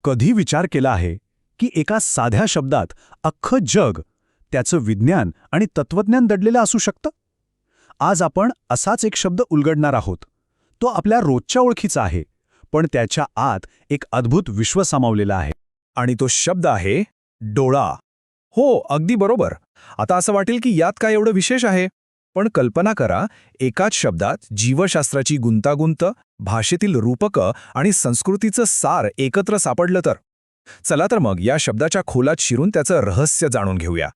कधी विचार केला आहे की एका साध्या शब्दात अख्खं जग, त्याचं विज्ञान आणि तत्वज्ञान दडलेलं असू शकतं? आज आपण असाच एक शब्द उलगडणार आहोत. तो आपल्या रोजच्या ओळखीचा आहे, पण त्याच्या आत एक अद्भुत विश्व सामावलेलं आहे. आणि तो शब्द आहे डोळा. हो, अगदी बरोबर. आता असं वाटेल की यात काय एवढं विशेष आहे, पण कल्पना करा, एकाच शब्दात जीवशास्त्राची गुंतागुंत, भाषेतील रूपकं आणि संस्कृतीचं सार एकत्र सापडलं तर. चला तर मग या शब्दाच्या खोलात शिरून त्याचं रहस्य जाणून घेऊया.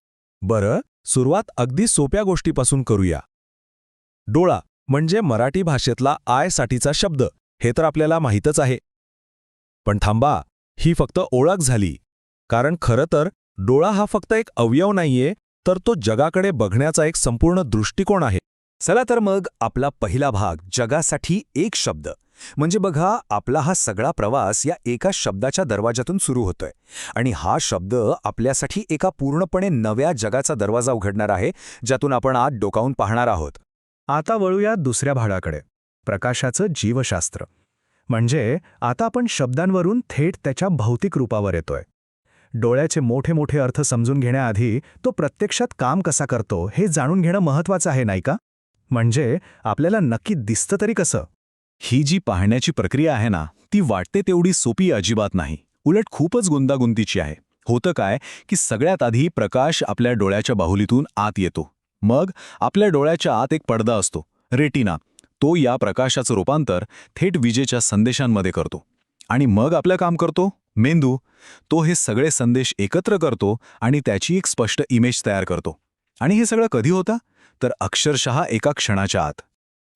बरं, सुरुवात अगदी सोप्या गोष्टीपासून करूया. डोळा म्हणजे मराठी भाषेतला आयसाठीचा शब्द, हे तर आपल्याला माहीतच आहे. पण थांबा, ही फक्त ओळख झाली. कारण खरं तर डोळा हा फक्त एक अवयव नाहीये, तर तो जगाकडे बघण्याचा एक संपूर्ण दृष्टिकोन आहे. चला तर मग आपला पहिला भाग, जगासाठी एक शब्द. म्हणजे बघा, आपला हा सगळा प्रवास या एका शब्दाच्या दरवाजातून सुरू होतोय. आणि हा शब्द आपल्यासाठी एका पूर्णपणे नव्या जगाचा दरवाजा उघडणार आहे, ज्यातून आपण आज डोकावून पाहणार आहोत. आता वळूया दुसऱ्या भागाकडे, प्रकाशाचं जीवशास्त्र. म्हणजे आता आपण शब्दांवरून थेट त्याच्या भौतिक रूपावर येतोय. डोळ्याचे मोठे मोठे अर्थ समजून घेण्याआधी तो प्रत्यक्षात काम कसा करतो हे जाणून घेणं महत्त्वाचं आहे, नाही का? म्हणजे आपल्याला नक्की दिसतं तरी कसं? ही जी पाहण्याची प्रक्रिया आहे ना, ती वाटते तेवढी सोपी अजिबात नाही. उलट खूपच गुंतागुंतीची आहे. होतं काय की सगळ्यात आधी प्रकाश आपल्या डोळ्याच्या बाहुलीतून आत येतो. मग आपल्या डोळ्याच्या आत एक पडदा असतो, रेटिना. तो या प्रकाशाचं रूपांतर थेट विजेच्या संदेशांमध्ये करतो. आणि मग आपलं काम करतो मेंदू. तो हे सगळे संदेश एकत्र करतो आणि त्याची एक स्पष्ट इमेज तयार करतो. आणि हे सगळं कधी होतं? तर अक्षरशः एका क्षणाच्या आत.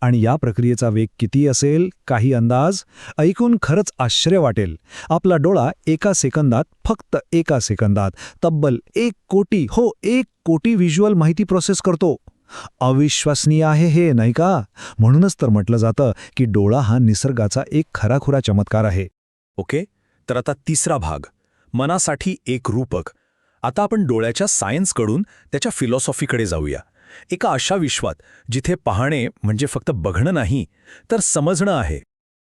आणि या प्रक्रियेचा वेग किती असेल, काही अंदाज? ऐकून खरंच आश्चर्य वाटेल. आपला डोळा एका सेकंदात, फक्त एका सेकंदात तब्बल 1 कोटी व्हिज्युअल माहिती प्रोसेस करतो. अविश्वसनीय आहे हे, नाही का? म्हणूनच तर म्हटलं जातं की डोळा हा निसर्गाचा एक खराखुरा चमत्कार आहे. ओके, तर आता तिसरा भाग, मनासाठी एक रूपक. आता आपण डोळ्याच्या सायन्सकडून त्याच्या फिलॉसॉफीकडे जाऊया. एका अशा विश्वात जिथे पाहणे म्हणजे फक्त बघणं नाही, तर समजणं आहे.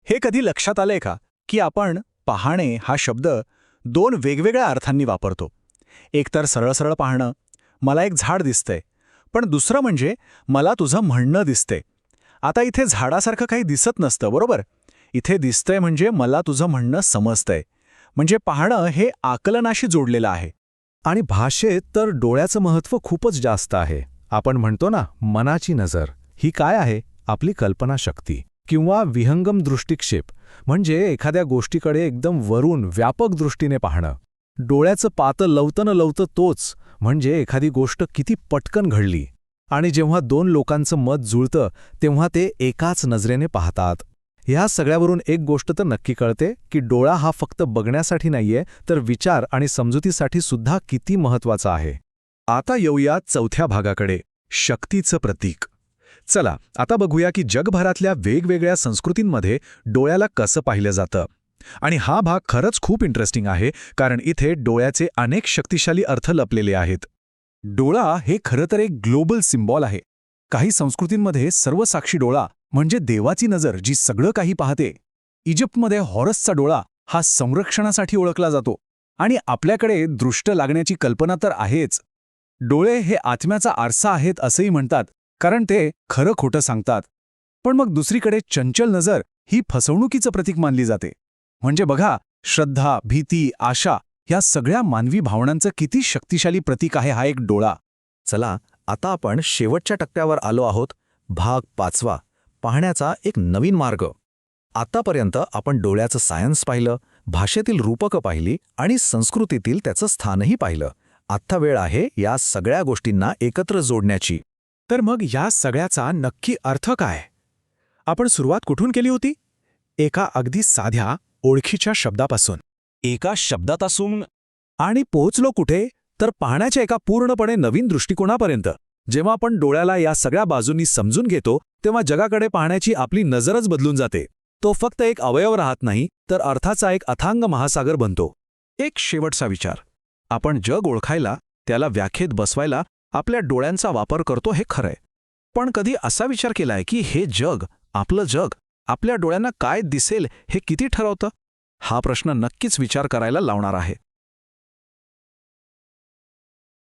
हे कधी लक्षात आलंय का की आपण पाहणे हा शब्द दोन वेगवेगळ्या अर्थांनी वापरतो? एक तर सरळ सरळ पाहणं, मला एक झाड दिसतंय, पण दुसरं म्हणजे मला तुझं म्हणणं दिसतंय. आता इथे झाडासारखं काही दिसत नसतं, बरोबर? इथे दिसतंय म्हणजे मला तुझं म्हणणं समजतंय. म्हणजे पाहणं हे आकलनाशी जोडलेलं आहे. आणि भाषेत तर डोळ्याचं महत्त्व खूपच जास्त आहे. आपण म्हणतो ना, मनाची नजर. ही काय आहे? आपली कल्पनाशक्ती किंवा विहंगम दृष्टिक्षेप, म्हणजे एखाद्या गोष्टीकडे एकदम वरून व्यापक दृष्टीने पाहणं. डोळ्याचं पातं लवतं न लवतं तोच, म्हणजे एखादी गोष्ट किती पटकन घडली. आणि जेव्हा दोन लोकांचं मत जुळतं तेव्हा ते एकाच नजरेने पाहतात. ह्या सगळ्यावरून एक गोष्ट तर नक्की कळते की डोळा हा फक्त बघण्यासाठी नाहीये, तर विचार आणि समजुतीसाठी सुद्धा किती महत्त्वाचा आहे. आता येऊया चौथ्या भागाकडे, शक्तीचं प्रतीक. चला आता बघूया की जगभरातल्या वेगवेगळ्या संस्कृतींमध्ये डोळ्याला कसं पाहिलं जातं. आणि हा भाग खरंच खूप इंटरेस्टिंग आहे, कारण इथे डोळ्याचे अनेक शक्तिशाली अर्थ लपलेले आहेत. डोळा हे खरं तर एक ग्लोबल सिम्बॉल आहे. काही संस्कृतींमध्ये सर्वसाक्षी डोळा म्हणजे देवाची नजर जी सगळं काही पाहते. इजिप्तमध्ये हॉरसचा डोळा हा संरक्षणासाठी ओळखला जातो. आणि आपल्याकडे दृष्ट लागण्याची कल्पना तर आहेच. डोळे हे आत्म्याचा आरसा आहेत असंही म्हणतात, कारण ते खरं खोटं सांगतात. पण मग दुसरीकडे चंचल नजर ही फसवणुकीचं प्रतीक मानली जाते. म्हणजे बघा, श्रद्धा, भीती, आशा ह्या सगळ्या मानवी भावनांचं किती शक्तिशाली प्रतीक आहे हा एक डोळा. चला आता आपण शेवटच्या टप्प्यावर आलो आहोत, भाग 5वा, पाहण्याचा एक नवीन मार्ग. आतापर्यंत आपण डोळ्याचं सायन्स पाहिलं, भाषेतील रूपकं पाहिली आणि संस्कृतीतील त्याचं स्थानही पाहिलं. आत्ता वेळ आहे या सगळ्या गोष्टींना एकत्र जोडण्याची. तर मग या सगळ्याचा नक्की अर्थ काय? आपण सुरुवात कुठून केली होती? एका अगदी साध्या, ओळखीच्या शब्दापासून. एका शब्दापासून आणि पोहोचलो कुठे? तर पाहण्याच्या एका पूर्णपणे नवीन दृष्टिकोनापर्यंत. जेव्हा आपण डोळ्याला या सगळ्या बाजूंनी समजून घेतो, तेव्हा जगाकडे पाहण्याची आपली नजरच बदलून जाते. तो फक्त एक अवयव राहत नाही, तर अर्थाचा एक अथांग महासागर बनतो. एक शेवटचा विचार. आपण जग ओळखायला, त्याला व्याख्येत बसवायला आपल्या डोळ्यांचा वापर करतो, हे खरंय. पण कधी असा विचार केलाय की हे जग, आपलं जग, आपल्या डोळ्यांना काय दिसेल हे किती ठरवतं? हा प्रश्न नक्कीच विचार करायला लावणार आहे.